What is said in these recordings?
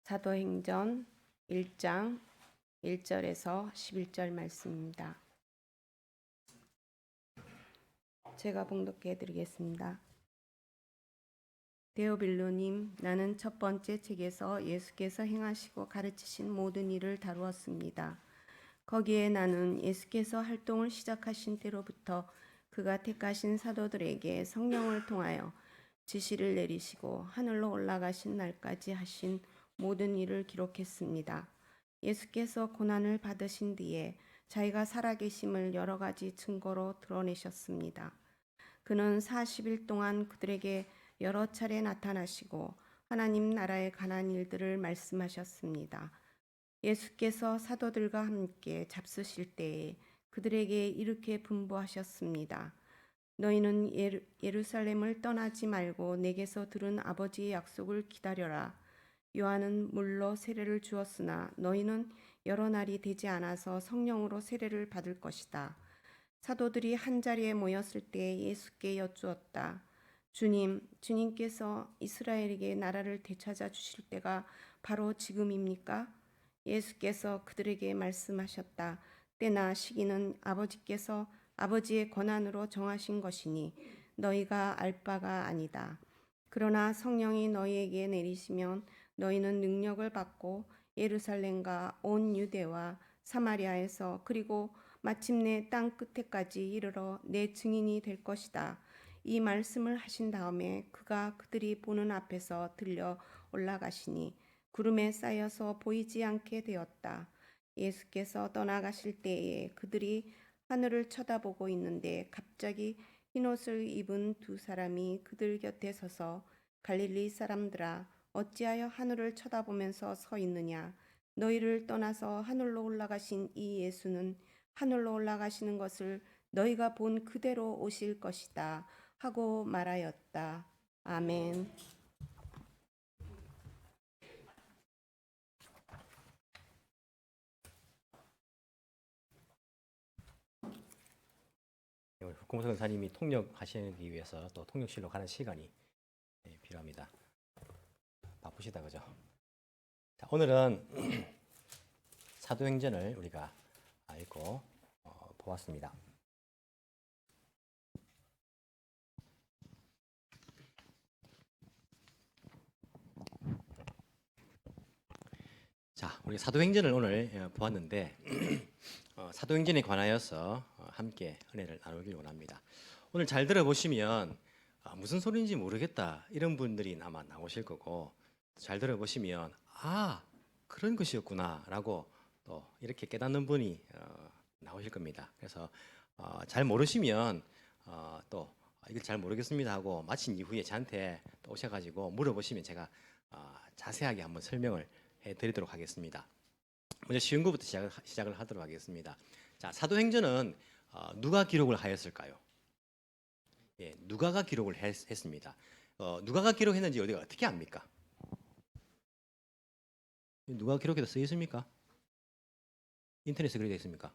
사도행전 1장 1절에서 11절 말씀입니다. 제가 봉독해 드리겠습니다. 데오빌로님, 나는 첫 번째 책에서 예수께서 행하시고 가르치신 모든 일을 다루었습니다. 거기에 나는 예수께서 활동을 시작하신 때로부터 그가 택하신 사도들에게 성령을 통하여 지시를 내리시고 하늘로 올라가신 날까지 하신 모든 일을 기록했습니다. 예수께서 고난을 받으신 뒤에 자기가 살아계심을 여러 가지 증거로 드러내셨습니다. 그는 40일 동안 그들에게 여러 차례 나타나시고 하나님 나라에 관한 일들을 말씀하셨습니다. 예수께서 사도들과 함께 잡수실 때에 그들에게 이렇게 분부하셨습니다. 너희는 예루살렘을 떠나지 말고 내게서 들은 아버지의 약속을 기다려라. 요한은 물로 세례를 주었으나 너희는 여러 날이 되지 않아서 성령으로 세례를 받을 것이다. 사도들이 한자리에 모였을 때 예수께 여쭈었다. 주님께서 이스라엘에게 나라를 되찾아 주실 때가 바로 지금입니까? 예수께서 그들에게 말씀하셨다. 때나 시기는 아버지께서 아버지의 권한으로 정하신 것이니 너희가 알 바가 아니다. 그러나 성령이 너희에게 내리시면 너희는 능력을 받고 예루살렘과 온 유대와 사마리아에서 그리고 마침내 땅 끝에까지 이르러 내 증인이 될 것이다. 이 말씀을 하신 다음에 그가 그들이 보는 앞에서 들려 올라가시니 구름에 쌓여서 보이지 않게 되었다. 예수께서 떠나가실 때에 그들이 하늘을 쳐다보고 있는데 갑자기 흰옷을 입은 두 사람이 그들 곁에 서서 갈릴리 사람들아 어찌하여 하늘을 쳐다보면서 서 있느냐? 너희를 떠나서 하늘로 올라가신 이 예수는 하늘로 올라가시는 것을 너희가 본 그대로 오실 것이다 하고 말하였다. 아멘. 국공석 원사님이 통역하시기 위해서 또 통역실로 가는 시간이 필요합니다. 바쁘시다 그죠? 자, 오늘은 사도행전을 우리가 읽고 보았습니다. 자, 우리 사도행전을 오늘 보았는데 사도행전에 관하여서 함께 은혜를 나누길 원합니다. 오늘 잘 들어보시면 무슨 소리인지 모르겠다 이런 분들이 아마 나오실 거고, 잘 들어보시면 그런 것이었구나 라고 또 이렇게 깨닫는 분이 나오실 겁니다. 그래서 잘 모르시면 또 이걸 잘 모르겠습니다 하고 마친 이후에 저한테 또 오셔가지고 물어보시면 제가 자세하게 한번 설명을 해드리도록 하겠습니다. 먼저 쉬운 것부터 시작을 하도록 하겠습니다. 자, 사도행전은 누가 기록을 하였을까요? 예, 누가가 기록을 했습니다. 누가가 기록했는지 어디가 어떻게 압니까? 누가 기록해서 쓰여 있습니까? 인터넷에 그렇게 되어 있습니까?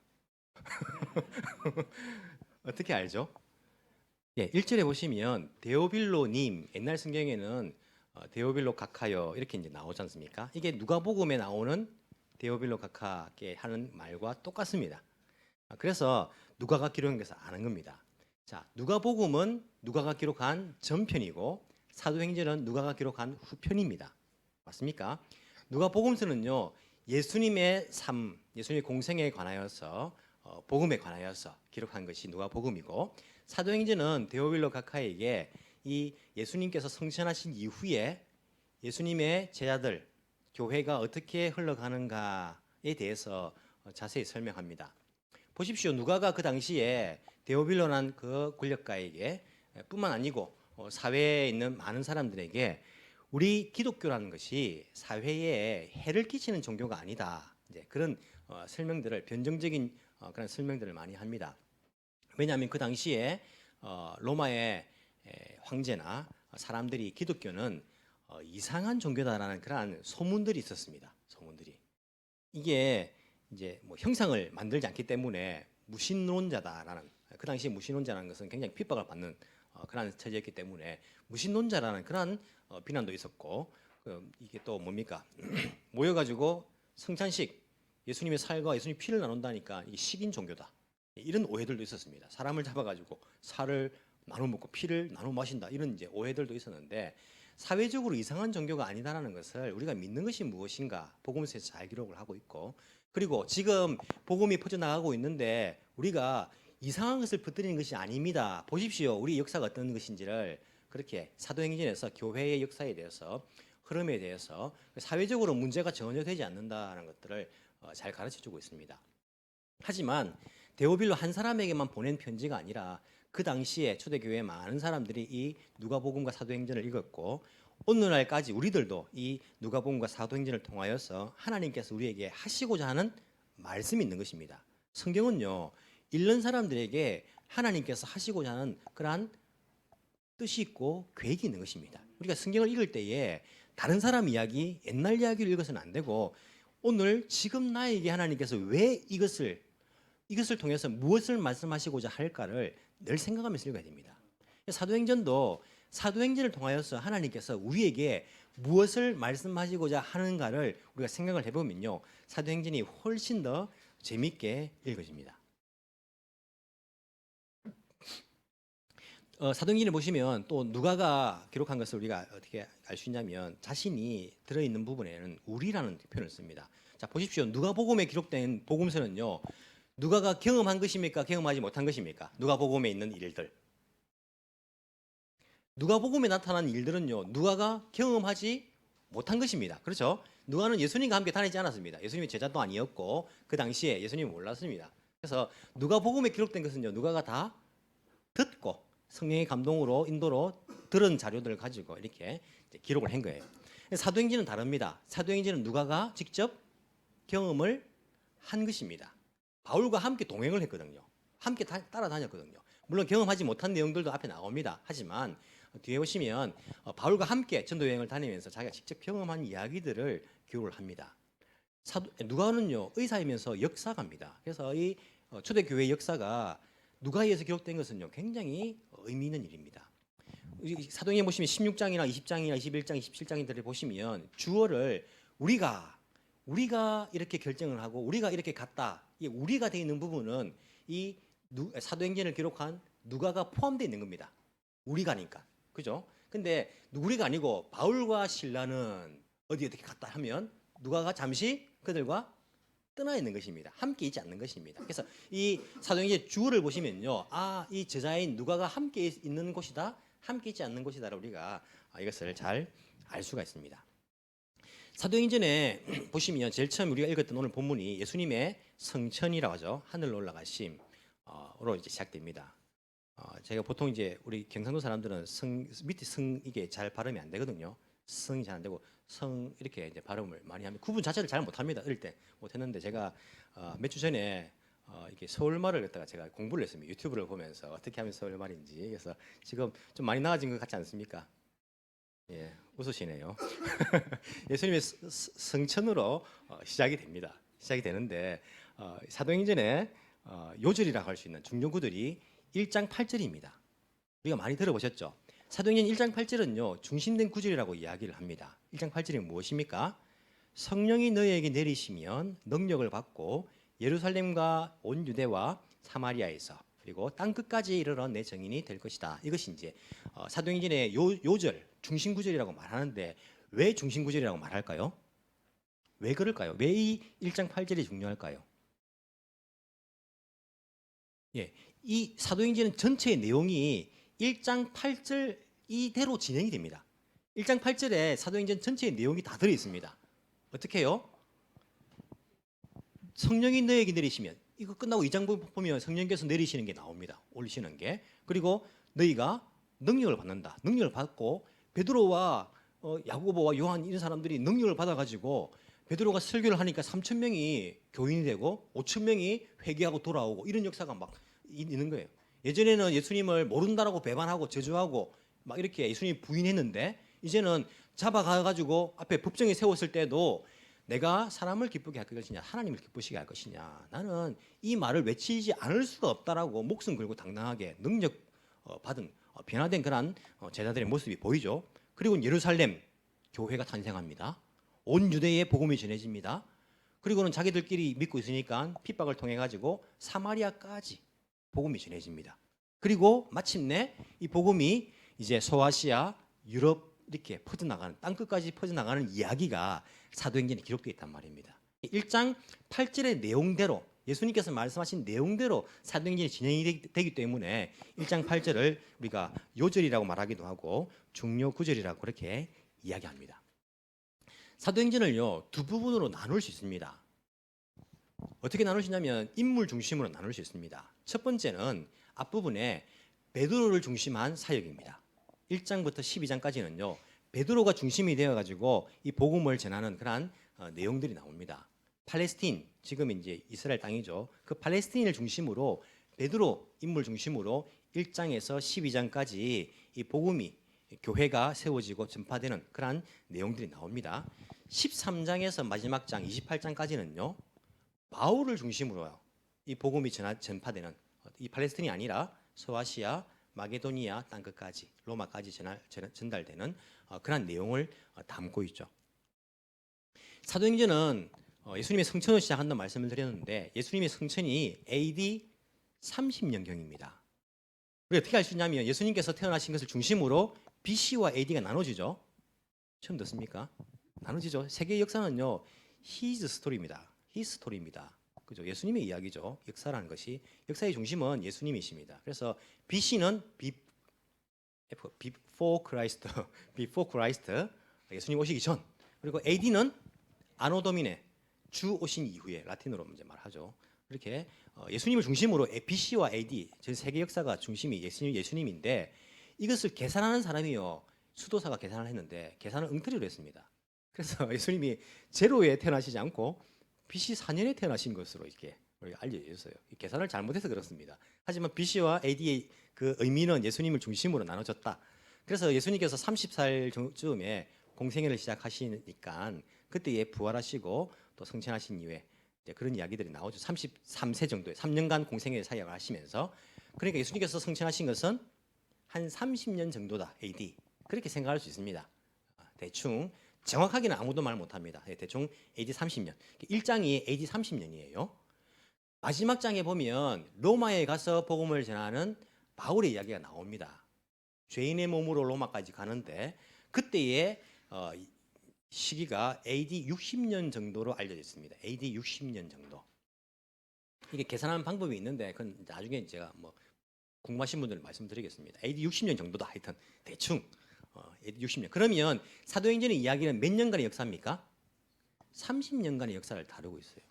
어떻게 알죠? 예, 1절에 보시면 데오빌로님, 옛날 성경에는 데오빌로 각하여 이렇게 이제 나오지 않습니까? 이게 누가복음에 나오는 데오빌로 각하께 하는 말과 똑같습니다. 그래서 누가가 기록한 것을 아는 겁니다. 자, 누가복음은 누가가 기록한 전편이고 사도행전은 누가가 기록한 후편입니다. 맞습니까? 누가복음서는요, 예수님의 삶, 예수님의 공생에 관하여서 복음에 관하여서 기록한 것이 누가복음이고, 사도행전은 데오빌로 각하에게 이 예수님께서 성천하신 이후에 예수님의 제자들, 교회가 어떻게 흘러가는가에 대해서 자세히 설명합니다. 보십시오. 누가가 그 당시에 데오빌로란 그 권력가에게 뿐만 아니고 사회에 있는 많은 사람들에게 우리 기독교라는 것이 사회에 해를 끼치는 종교가 아니다, 이제 그런 설명들을, 변정적인 그런 설명들을 많이 합니다. 왜냐하면 그 당시에 로마의 황제나 사람들이 기독교는 이상한 종교다라는 그러한 소문들이 있었습니다. 소문들이. 이게 이제 뭐 형상을 만들지 않기 때문에 무신론자다라는, 그 당시 무신론자라는 것은 굉장히 핍박을 받는 그러한 처지였기 때문에 무신론자라는 그러한 비난도 있었고, 이게 또 뭡니까? 모여가지고 성찬식, 예수님의 살과 예수님 피를 나눈다니까 이게 식인 종교다. 이런 오해들도 있었습니다. 사람을 잡아가지고 살을 나눠 먹고 피를 나눠 마신다 이런 이제 오해들도 있었는데 사회적으로 이상한 종교가 아니다라는 것을 우리가 믿는 것이 무엇인가 복음서에서 잘 기록을 하고 있고 그리고 지금 복음이 퍼져나가고 있는데 우리가 이상한 것을 퍼뜨리는 것이 아닙니다. 보십시오. 우리 역사가 어떤 것인지를 그렇게 사도행전에서 교회의 역사에 대해서 흐름에 대해서 사회적으로 문제가 전혀 되지 않는다는 것들을 잘 가르쳐주고 있습니다. 하지만 데오빌로 한 사람에게만 보낸 편지가 아니라 그 당시에 초대교회의 많은 사람들이 이 누가복음과 사도행전을 읽었고 오늘날까지 우리들도 이 누가복음과 사도행전을 통하여서 하나님께서 우리에게 하시고자 하는 말씀이 있는 것입니다. 성경은요 읽는 사람들에게 하나님께서 하시고자 하는 그러한 뜻이 있고 계획이 있는 것입니다. 우리가 성경을 읽을 때에 다른 사람 이야기, 옛날 이야기를 읽어서는 안 되고 오늘 지금 나에게 하나님께서 왜 이것을 통해서 무엇을 말씀하시고자 할까를 늘 생각하면서 읽어야 됩니다. 사도행전도 사도행전을 통하여서 하나님께서 우리에게 무엇을 말씀하시고자 하는가를 우리가 생각을 해보면요. 사도행전이 훨씬 더 재미있게 읽어집니다. 사도행전을 보시면 또 누가가 기록한 것을 우리가 어떻게 알 수 있냐면 자신이 들어있는 부분에는 우리라는 표현을 씁니다. 자 보십시오. 누가복음에 기록된 복음서는요. 누가가 경험한 것입니까? 경험하지 못한 것입니까? 누가복음에 있는 일들. 누가복음에 나타난 일들은요. 누가가 경험하지 못한 것입니다. 그렇죠? 누가는 예수님과 함께 다니지 않았습니다. 예수님의 제자도 아니었고 그 당시에 예수님을 몰랐습니다. 그래서 누가복음에 기록된 것은요. 누가가 다 듣고 성령의 감동으로 인도로 들은 자료들을 가지고 이렇게 기록을 한 거예요. 사도행전은 다릅니다. 사도행전은 누가가 직접 경험을 한 것입니다. 바울과 함께 동행을 했거든요. 함께 따라다녔거든요. 물론 경험하지 못한 내용들도 앞에 나옵니다. 하지만 뒤에 보시면 바울과 함께 전도 여행을 다니면서 자기가 직접 경험한 이야기들을 기록을 합니다. 누가는요 의사이면서 역사가입니다. 그래서 이 초대교회 역사가 누가에 의해서 기록된 것은요 굉장히 의미 있는 일입니다. 사도행전 보시면 16장이나 20장이나 21장, 27장들을 보시면 주어를 우리가 이렇게 결정을 하고 우리가 이렇게 갔다. 이 우리가 되어 있는 부분은 이 사도행전을 기록한 누가가 포함되어 있는 겁니다. 우리가니까. 그죠? 근데 우리가 아니고 바울과 실라는 어떻게 갔다 하면 누가가 잠시 그들과 떠나 있는 것입니다. 함께 있지 않는 것입니다. 그래서 이 사도행전 주어를 보시면요. 이 저자인 누가가 함께 있는 곳이다. 함께 있지 않는 곳이다를 우리가 이것을 잘 알 수가 있습니다. 사도행전에 보시면 제일 처음 우리가 읽었던 오늘 본문이 예수님의 성천이라고 하죠. 하늘로 올라가심으로 이제 시작됩니다. 제가 보통 이제 우리 경상도 사람들은 밑에 성 이게 잘 발음이 안 되거든요. 성이 잘 안 되고 성 이렇게 이제 발음을 많이 합니다. 구분 자체를 잘 못합니다. 어릴 때 못했는데 제가 몇 주 전에 이렇게 서울말을 갖다가 제가 공부를 했습니다. 유튜브를 보면서 어떻게 하면 서울말인지. 그래서 지금 좀 많이 나아진 것 같지 않습니까? 예, 웃으시네요. 예수님의 성천으로 시작이 됩니다. 시작이 되는데 사도행전에 요절이라고 할 수 있는 중요구들이 1장 8절입니다. 우리가 많이 들어보셨죠? 사도행전 1장 8절은요. 중심된 구절이라고 이야기를 합니다. 1장 8절이 무엇입니까? 성령이 너희에게 내리시면 능력을 받고 예루살렘과 온 유대와 사마리아에서 그리고 땅 끝까지 이르러 내 증인이 될 것이다. 이것이 이제 사도행전의 요절, 중심 구절이라고 말하는데 왜 중심 구절이라고 말할까요? 왜 그럴까요? 왜 이 1장 8절이 중요할까요? 예, 이 사도행전은 전체의 내용이 1장 8절 이대로 진행이 됩니다. 1장 8절에 사도행전 전체의 내용이 다 들어 있습니다. 어떻게 해요? 성령이 너에게 내리시면 이거 끝나고 2장 보면 성령께서 내리시는 게 나옵니다. 올리시는 게. 그리고 너희가 능력을 받는다. 능력을 받고 베드로와 야고보와 요한 이런 사람들이 능력을 받아가지고 베드로가 설교를 하니까 3천 명이 교인이 되고 5천 명이 회개하고 돌아오고 이런 역사가 막 있는 거예요. 예전에는 예수님을 모른다라고 배반하고 저주하고 막 이렇게 예수님 부인했는데 이제는 잡아가가지고 앞에 법정에 세웠을 때도 내가 사람을 기쁘게 할 것이냐 하나님을 기쁘시게 할 것이냐 나는 이 말을 외치지 않을 수가 없다라고 목숨 걸고 당당하게 능력 받은 변화된 그런 제자들의 모습이 보이죠. 그리고 예루살렘 교회가 탄생합니다. 온 유대에 복음이 전해집니다. 그리고는 자기들끼리 믿고 있으니까 핍박을 통해 가지고 사마리아까지 복음이 전해집니다. 그리고 마침내 이 복음이 이제 소아시아, 유럽 이렇게 퍼져나가는 땅 끝까지 퍼져나가는 이야기가 사도행전에 기록되어 있단 말입니다. 1장 8절의 내용대로 예수님께서 말씀하신 내용대로 사도행전이 진행이 되기 때문에 1장 8절을 우리가 요절이라고 말하기도 하고 중요 구절이라고 그렇게 이야기합니다. 사도행전을요 두 부분으로 나눌 수 있습니다. 어떻게 나눌 수 있냐면 인물 중심으로 나눌 수 있습니다. 첫 번째는 앞부분에 베드로를 중심한 사역입니다. 1장부터 12장까지는요 베드로가 중심이 되어 가지고 이 복음을 전하는 그러한 내용들이 나옵니다. 팔레스틴, 지금 이제 이스라엘 땅이죠. 그 팔레스틴을 중심으로 베드로 인물 중심으로 1장에서 12장까지 이 복음이 교회가 세워지고 전파되는 그러한 내용들이 나옵니다. 13장에서 마지막 장 28장까지는요. 바울을 중심으로 이 복음이 전파되는 이 팔레스틴이 아니라 소아시아, 마게도니아 땅 끝까지 로마까지 전달되는 그런 내용을 담고 있죠. 사도행전은 예수님의 성천으로 시작한다는 말씀을 드렸는데 예수님의 성천이 AD 30년경입니다. 우리가 어떻게 알 수 있냐면 예수님께서 태어나신 것을 중심으로 BC와 AD가 나눠지죠. 처음 듣습니까? 나눠지죠. 세계 역사는요. His story입니다. His story입니다. 그죠? 예수님의 이야기죠. 역사라는 것이 역사의 중심은 예수님이십니다. 그래서 BC는 before Christ, before Christ, 예수님 오시기 전. 그리고 AD는 아노 도미네, 주 오신 이후에 라틴어로 이제 말하죠. 이렇게 예수님을 중심으로 BC와 AD, 전 세계 역사가 중심이 예수님인데 이것을 계산하는 사람이요 수도사가 계산을 했는데 계산을 엉터리로 했습니다. 그래서 예수님이 제로에 태어나시지 않고 BC 4년에 태어나신 것으로 이렇게 알려졌어요. 계산을 잘못해서 그렇습니다. 하지만 BC와 AD의 그 의미는 예수님을 중심으로 나눠졌다. 그래서 예수님께서 30살쯤에 공생애를 시작하시니까 그때에 부활하시고 또 성천하신 이후에 그런 이야기들이 나오죠. 33세 정도에 3년간 공생애 사역을 하시면서 그러니까 예수님께서 성천하신 것은 한 30년 정도다. AD. 그렇게 생각할 수 있습니다. 대충 정확하게는 아무도 말 못합니다. 대충 AD 30년. 1장이 AD 30년이에요. 마지막 장에 보면 로마에 가서 복음을 전하는 바울의 이야기가 나옵니다. 죄인의 몸으로 로마까지 가는데 그때의 시기가 AD 60년 정도로 알려져 있습니다. AD 60년 정도. 이게 계산하는 방법이 있는데 그건 나중에 제가 뭐 궁금하신 분들 말씀드리겠습니다. AD 60년 정도다. 하여튼 대충 AD 60년. 그러면 사도행전의 이야기는 몇 년간의 역사입니까? 30년간의 역사를 다루고 있어요.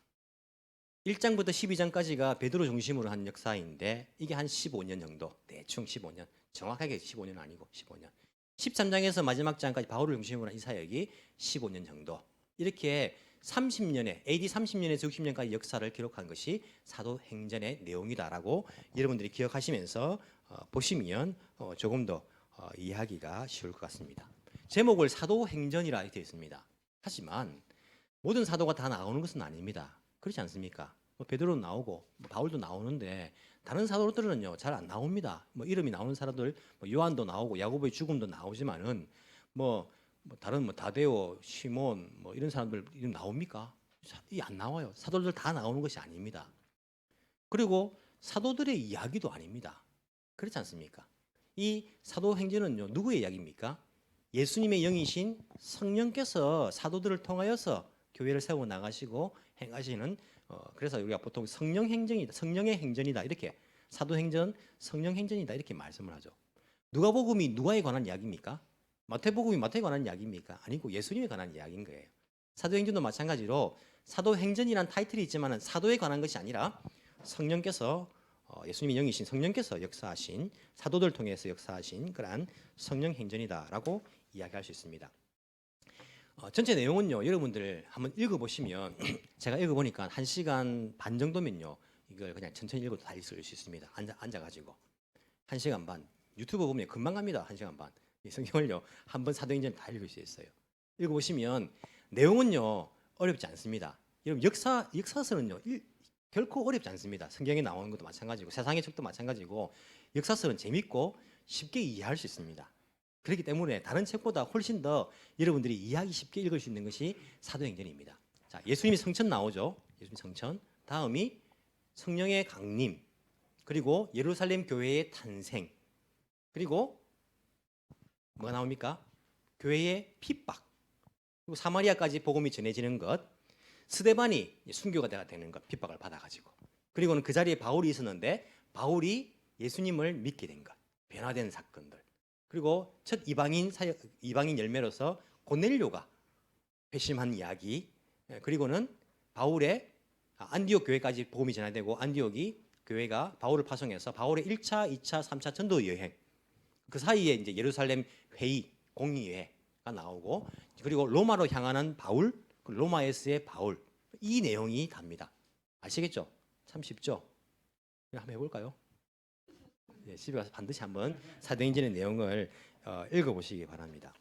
1장부터 12장까지가 베드로 중심으로 한 역사인데 이게 한 15년 정도. 대충 15년. 정확하게 15년 아니고 15년. 13장에서 마지막 장까지 바울을 중심으로 한 이 사역이 15년 정도. 이렇게 30년에 AD 30년에서 60년까지 역사를 기록한 것이 사도행전의 내용이다라고 여러분들이 기억하시면서 보시면 조금 더 이해하기가 쉬울 것 같습니다. 제목을 사도행전이라 되어 있습니다. 하지만 모든 사도가 다 나오는 것은 아닙니다. 그렇지 않습니까? 베드로도 나오고 바울도 나오는데 다른 사도들은요 잘 안 나옵니다. 이름이 나오는 사람들 요한도 나오고 야고보의 죽음도 나오지만은 다른 다데오, 시몬 이런 사람들 이름 나옵니까? 이 안 나와요. 사도들 다 나오는 것이 아닙니다. 그리고 사도들의 이야기도 아닙니다. 그렇지 않습니까? 이 사도행전은요 누구의 이야기입니까? 예수님의 영이신 성령께서 사도들을 통하여서 교회를 세워 나가시고 행하시는 그래서 우리가 보통 성령행전이다, 성령의 행전이다 이렇게 사도행전, 성령행전이다 이렇게 말씀을 하죠. 누가복음이 누가에 관한 이야기입니까? 마태복음이 마태에 관한 이야기입니까? 아니고 예수님에 관한 이야기인 거예요. 사도행전도 마찬가지로 사도행전이란 타이틀이 있지만 사도에 관한 것이 아니라 성령께서 예수님의 영이신 성령께서 역사하신 사도들 통해서 역사하신 그러한 성령행전이다라고 이야기할 수 있습니다. 전체 내용은요 여러분들 한번 읽어보시면 제가 읽어보니까 1시간 반 정도면요 이걸 그냥 천천히 읽어도 다 읽을 수 있습니다. 앉아가지고 1시간 반 유튜브 보면 금방 갑니다. 1시간 반 이 성경을요 한번 사도행전 다 읽을 수 있어요. 읽어보시면 내용은요 어렵지 않습니다. 여러분 역사서는요 결코 어렵지 않습니다. 성경에 나오는 것도 마찬가지고 세상의 책도 마찬가지고 역사서는 재밌고 쉽게 이해할 수 있습니다. 그렇기 때문에 다른 책보다 훨씬 더 여러분들이 이해하기 쉽게 읽을 수 있는 것이 사도행전입니다. 자, 예수님이 성천 나오죠. 예수님 성천. 다음이 성령의 강림. 그리고 예루살렘 교회의 탄생. 그리고 뭐가 나옵니까? 교회의 핍박. 그리고 사마리아까지 복음이 전해지는 것. 스데반이 순교가 되는 것, 핍박을 받아가지고. 그리고는 그 자리에 바울이 있었는데 바울이 예수님을 믿게 된 것, 변화된 사건들. 그리고 첫 이방인 열매로서 고넬료가 회심한 이야기. 그리고는 바울의 안디옥 교회까지 복음이 전해되고 안디옥이 교회가 바울을 파송해서 바울의 1차, 2차, 3차 전도 여행. 그 사이에 이제 예루살렘 회의, 공의회가 나오고 그리고 로마로 향하는 바울, 로마에서의 바울. 이 내용이 답니다. 아시겠죠? 참 쉽죠? 한번 해볼까요? 네, 집에 가서 반드시 한번 사도행전의 내용을 읽어보시기 바랍니다.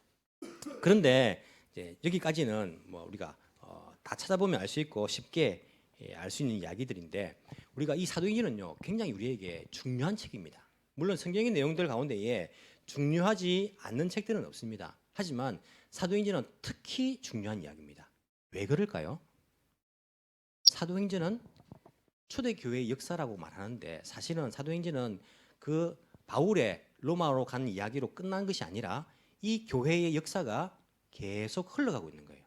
그런데 이제 여기까지는 뭐 우리가 다 찾아보면 알 수 있고 쉽게 알 수 있는 이야기들인데 우리가 이 사도행전은요 굉장히 우리에게 중요한 책입니다. 물론 성경의 내용들 가운데에 중요하지 않는 책들은 없습니다. 하지만 사도행전은 특히 중요한 이야기입니다. 왜 그럴까요? 사도행전은 초대교회의 역사라고 말하는데 사실은 사도행전은 그 바울의 로마로 간 이야기로 끝난 것이 아니라 이 교회의 역사가 계속 흘러가고 있는 거예요.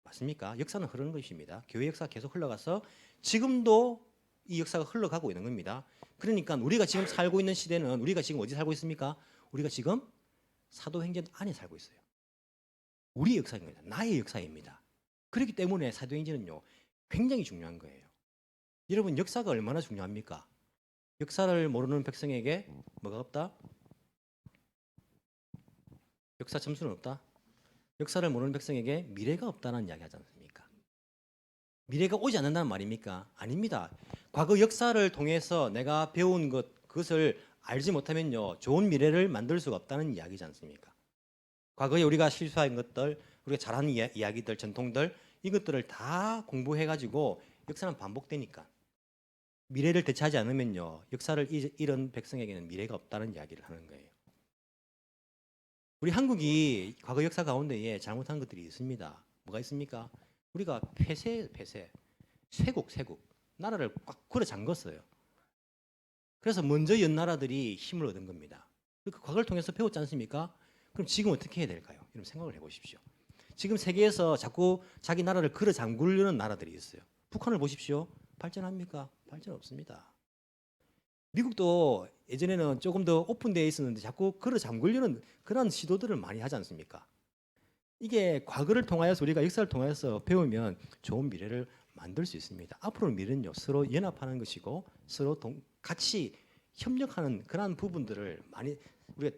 맞습니까? 역사는 흐르는 것입니다. 교회 역사가 계속 흘러가서 지금도 이 역사가 흘러가고 있는 겁니다. 그러니까 우리가 지금 살고 있는 시대는 우리가 지금 어디 살고 있습니까? 우리가 지금 사도행전 안에 살고 있어요. 우리의 역사입니다. 나의 역사입니다. 그렇기 때문에 사도행전은요 굉장히 중요한 거예요. 여러분 역사가 얼마나 중요합니까? 역사를 모르는 백성에게 뭐가 없다? 역사 점수는 없다? 역사를 모르는 백성에게 미래가 없다는 이야기 하지 않습니까? 미래가 오지 않는다는 말입니까? 아닙니다. 과거 역사를 통해서 내가 배운 그것을 알지 못하면요 좋은 미래를 만들 수가 없다는 이야기지 않습니까? 과거에 우리가 실수한 것들, 우리가 잘하는 이야기들, 전통들 이것들을 다 공부해가지고 역사는 반복되니까 미래를 대체하지 않으면요 역사를 잃은 백성에게는 미래가 없다는 이야기를 하는 거예요. 우리 한국이 과거 역사 가운데에 잘못한 것들이 있습니다. 뭐가 있습니까? 우리가 폐쇄, 쇄국, 나라를 꽉 걸어 잠궜어요. 그래서 먼저 연 나라들이 힘을 얻은 겁니다. 그 과거를 통해서 배웠지 않습니까? 그럼 지금 어떻게 해야 될까요? 이런 생각을 해보십시오. 지금 세계에서 자꾸 자기 나라를 걸어 잠그려는 나라들이 있어요. 북한을 보십시오. 발전합니까? 발전 없습니다. 미국도 예전에는 조금 더 오픈되어 있었는데 자꾸 걸어 잠그려는 그런 시도들을 많이 하지 않습니까? 이게 과거를 통하여서 우리가 역사를 통해서 배우면 좋은 미래를 만들 수 있습니다. 앞으로 미래는요 서로 연합하는 것이고 서로 같이 협력하는 그런 부분들을 많이 우리가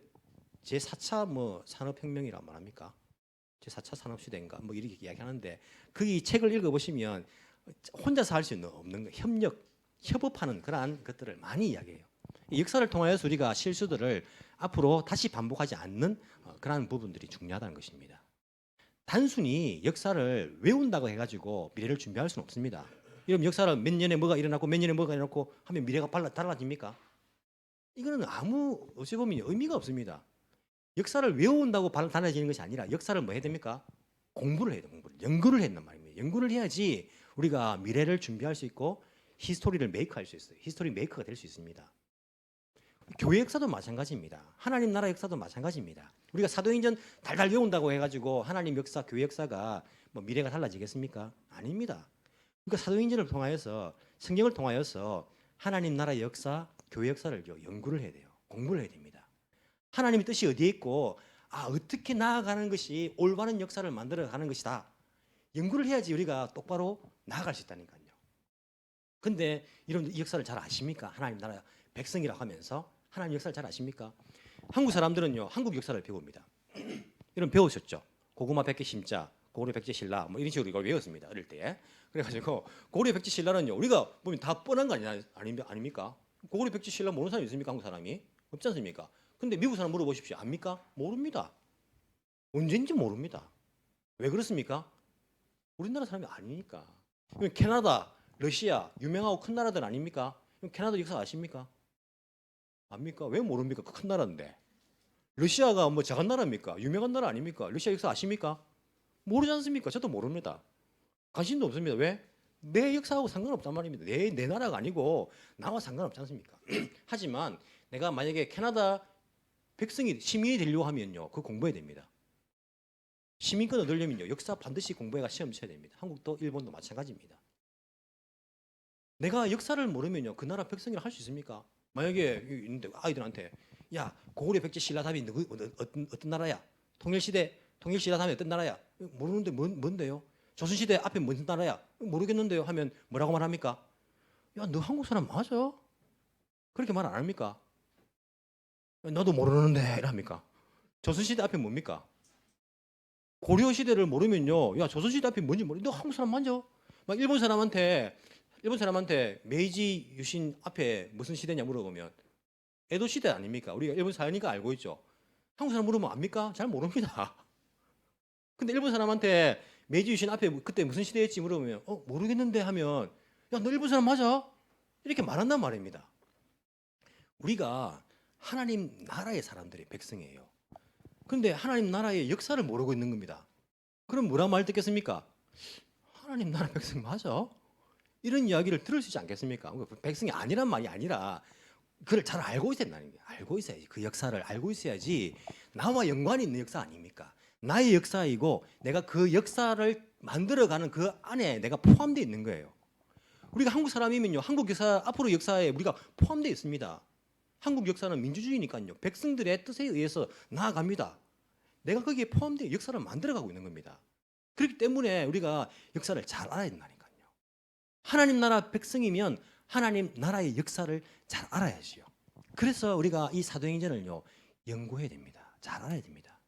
제4차 뭐 산업혁명이란 말합니까? 제4차 산업시대인가 뭐 이렇게 이야기하는데 그 이 책을 읽어보시면 혼자서 할 수 없는 거 협업하는 그러한 것들을 많이 이야기해요. 역사를 통하여서 우리가 실수들을 앞으로 다시 반복하지 않는 그러한 부분들이 중요하다는 것입니다. 단순히 역사를 외운다고 해가지고 미래를 준비할 수는 없습니다. 여러분 역사를 몇 년에 뭐가 일어났고 몇 년에 뭐가 일어났고 하면 미래가 달라집니까? 이거는 어찌 보면 의미가 없습니다. 역사를 외운다고 달라지는 것이 아니라 역사를 뭐 해야 됩니까? 공부를 해야 돼요. 연구를 했단 말입니다. 연구를 해야지 우리가 미래를 준비할 수 있고 히스토리를 메이크할 수 있어요. 히스토리 메이커가 될 수 있습니다. 교회 역사도 마찬가지입니다. 하나님 나라 역사도 마찬가지입니다. 우리가 사도행전 달달 외운다고 해가지고 하나님 역사, 교회 역사가 뭐 미래가 달라지겠습니까? 아닙니다. 그러니까 사도행전을 통하여서 성경을 통하여서 하나님 나라의 역사, 교회 역사를 연구를 해야 돼요. 공부를 해야 됩니다. 하나님의 뜻이 어디에 있고 어떻게 나아가는 것이 올바른 역사를 만들어가는 것이다. 연구를 해야지 우리가 똑바로 나아갈 수 있다니까요. 근데 여러분들 이 역사를 잘 아십니까? 하나님 나라 백성이라고 하면서 하나님 역사를 잘 아십니까? 한국 사람들은요 한국 역사를 배웁니다. 여러분 배우셨죠? 고구마 백개 심자, 고구려 백제 신라 뭐 이런 식으로 이걸 외웠습니다 어릴 때. 그래가지고 고구려 백제 신라는요 우리가 보면 다 뻔한 거 아닙니까? 고구려 백제 신라 모르는 사람이 있습니까? 한국 사람이 없지 않습니까? 근데 미국 사람 물어보십시오. 압니까? 모릅니다. 언제인지 모릅니다. 왜 그렇습니까? 우리나라 사람이 아니니까. 캐나다, 러시아 유명하고 큰 나라들 아닙니까? 캐나다 역사 아십니까? 압니까? 왜 모릅니까? 큰 나라인데. 러시아가 뭐 작은 나라입니까? 유명한 나라 아닙니까? 러시아 역사 아십니까? 모르지 않습니까? 저도 모릅니다. 관심도 없습니다. 왜? 내 역사하고 상관없단 말입니다. 내 나라가 아니고 나와 상관없지 않습니까? 하지만 내가 만약에 캐나다 백성이 시민이 되려고 하면요, 그 공부해야 됩니다. 시민권 얻으려면요, 역사 반드시 공부해가 시험 쳐야 됩니다. 한국도 일본도 마찬가지입니다. 내가 역사를 모르면요, 그 나라 백성이라 할 수 있습니까? 만약에 있는데 아이들한테 야, 고구려 백제 신라담이 어떤 나라야? 통일시대 다음에 어떤 나라야? 모르는데 뭔데요? 조선시대 앞에 무슨 나라야? 모르겠는데요 하면 뭐라고 말합니까? 야, 너 한국 사람 맞아? 그렇게 말 안 합니까? 나도 모르는데 이랍니까? 조선시대 앞에 뭡니까? 고려시대를 모르면요, 야, 조선시대 앞에 뭔지 모르. 너 한국 사람 맞아? 막 일본 사람한테 메이지 유신 앞에 무슨 시대냐 물어보면 에도 시대 아닙니까? 우리가 일본 사니까 알고 있죠. 한국 사람 물으면 압니까? 잘 모릅니다. 근데 일본 사람한테 메이지 유신 앞에 그때 무슨 시대였지 물어보면 모르겠는데 하면 야, 너 일본 사람 맞아? 이렇게 말한단 말입니다. 우리가 하나님 나라의 사람들이 백성이에요. 근데 하나님 나라의 역사를 모르고 있는 겁니다. 그럼 뭐라 말 듣겠습니까? 하나님 나라 백성 맞아? 이런 이야기를 들을 수 있지 않겠습니까? 백성이 아니란 말이 아니라 그걸 잘 알고 있어야 된다는 게, 알고 있어야지. 그 역사를 알고 있어야지. 나와 연관이 있는 역사 아닙니까? 나의 역사이고 내가 그 역사를 만들어가는 그 안에 내가 포함되어 있는 거예요. 우리가 한국 사람이면요, 한국 역사 앞으로 역사에 우리가 포함되어 있습니다. 한국 역사는 민주주의니까요, 백성들의 뜻에 의해서 나아갑니다. 내가 거기에 포함되어 역사를 만들어가고 있는 겁니다. 그렇기 때문에 우리가 역사를 잘 알아야 된다니까요. 하나님 나라 백성이면 하나님 나라의 역사를 잘 알아야지요. 그래서 우리가 이 사도행전을요, 연구해야 됩니다. 잘 알아야 됩니다.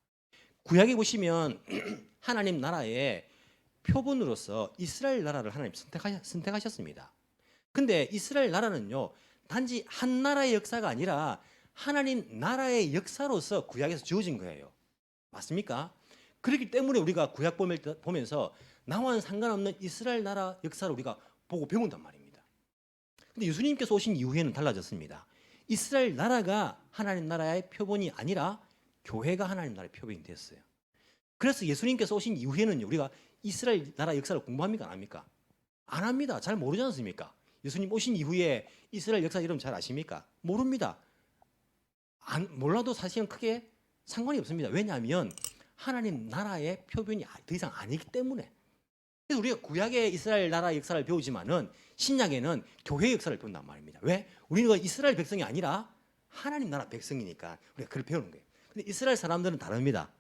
구약에 보시면 하나님 나라의 표본으로서 이스라엘 나라를 하나님 선택하셨습니다. 근데 이스라엘 나라는요, 단지 한 나라의 역사가 아니라 하나님 나라의 역사로서 구약에서 주어진 거예요. 맞습니까? 그렇기 때문에 우리가 구약 보면서 나와는 상관없는 이스라엘 나라 역사를 우리가 보고 배운단 말입니다. 근데 예수님께서 오신 이후에는 달라졌습니다. 이스라엘 나라가 하나님 나라의 표본이 아니라 교회가 하나님 나라의 표본이 됐어요. 그래서 예수님께서 오신 이후에는 우리가 이스라엘 나라 역사를 공부합니까? 안 합니까? 안 합니다. 잘 모르지 않습니까? 예수님 오신 이후에 이스라엘 역사 이름 잘 아십니까? 모릅니다. 몰라도 사실은 크게 상관이 없습니다. 왜냐하면 하나님 나라의 표본이 더 이상 아니기 때문에. 그래서 우리가 구약의 이스라엘 나라 역사를 배우지만은 신약에는 교회의 역사를 배운단 말입니다. 왜? 우리는 이스라엘 백성이 아니라 하나님 나라 백성이니까 우리가 그걸 배우는 거예요. 근데 이스라엘 사람들은 다릅니다.